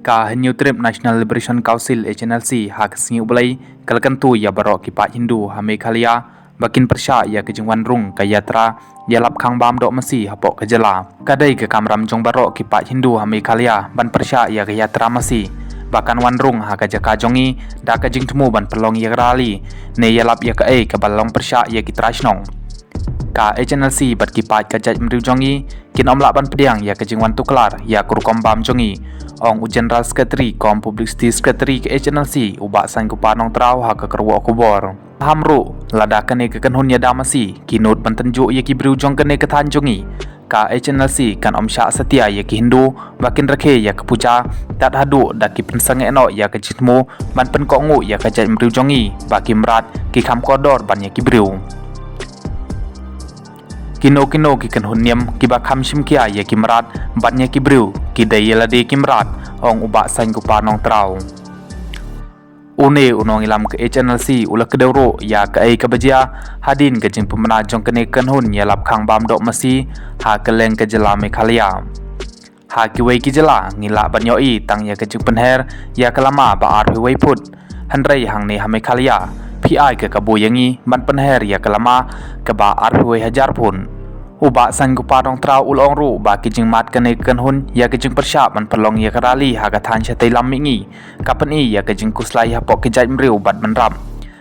Ka New Trip National Liberation Council HNLC hak singi ulai kalkan tu ya barok ki Pak Hindu ha Meghalaya bakin persya ya ke jingwan rung ka yatra ya lap khang bam dok masi hapok ke jela kadai ke kamram jong barok ki Pak Hindu ha Meghalaya ban persya ya ke yatra masi bahkan wan rung ha ka jaka jongi da ka jing temu ban pelong ya rali ne ya lap ya ke balong persya ya ki trashnong ka HNLC bat ki Pak ka jaj mriu jongi kin omlak ban pediang ya ke jingwan tuklar ya kurkom bam jongi Ong General Secretary Kom Publicity Secretary ke HNLC ubak san ku panong trau ha ke kerwa kubor hamru lada kene ke kenhun ya damasi kinut bantenjuk ye ki berujung kene ke tanjungi ka HNLC kan om Syak Setia ye ki Hindu bakin rekhe ya ke puja tat hadu dak ki pensang eno ya ke jitmu ban pen kongu ya ke jaj merujongi baki merat ki kham kodor ban ye ki briu kino ki kenhun niam ki ba kham shim kia ye ki merat ban ye ki briu ki dai ye lade ki merat ong ubak san ku panong trau une unong ilam ke HNLC ula kedero ya ke ai kabajia hadin ke jing pemena jong kene kenhun ya lap khang bam dok masi ha keleng ke jela Meghalaya ha ki wei ki jela ngila ban yoi tang ya ke jing penher ya kelama ba ar wei put hanrei hang ne ha Meghalaya PI ke kabu yangi ban penher ya kelama ke ba ar wei hajar pun ubak san ku padong trau ulong ru ba ki jing mat kene kenhun ya ke jing persyap ban pelong ya kerali ha ka than chatai lam mingi kapan i ya ke jing kuslai ha pok ke jaj mriu bat menram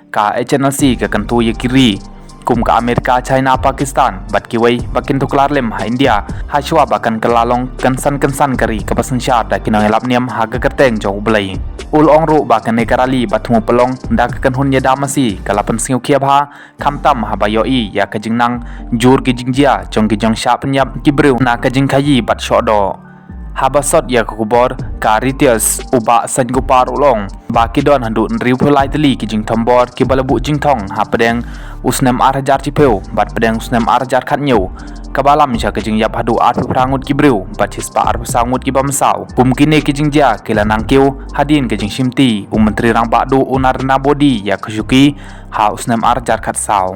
ka HNLC ke kentu ya kiri kum ka Amerika China Pakistan bat ki wei bakin tuklar lem ha India ha shwa bakan kelalong kensan kari ke pasen syar da kinong elap niam ha ke kerteng jong ublai ulong ru bakan ne karali batmu pelong da ke kenhun ya damasi kalapan singu kiab ha kamtam ha bayoi ya ke jing nang jur ki jing jia jong ki jong sya penyap ki breu na ke jing kayi bat syodo habasot ya ke kubor ka ritias ubak san gupar ulong baki don handu nriu pulai teli ki jing tombor ki balabu jing tong ha pedeng usnem ar jar cipeu bat pedeng usnem ar jar khat nyeu kabalam ja ke jing yap hadu ar prangut ki breu bat hispa ar sangut ki bamsau kumkine ki jing ja kila nangkiu hadin ke jing simti menteri rang bakdu unar na bodi ya ke syuki ha usnem ar jar khat sau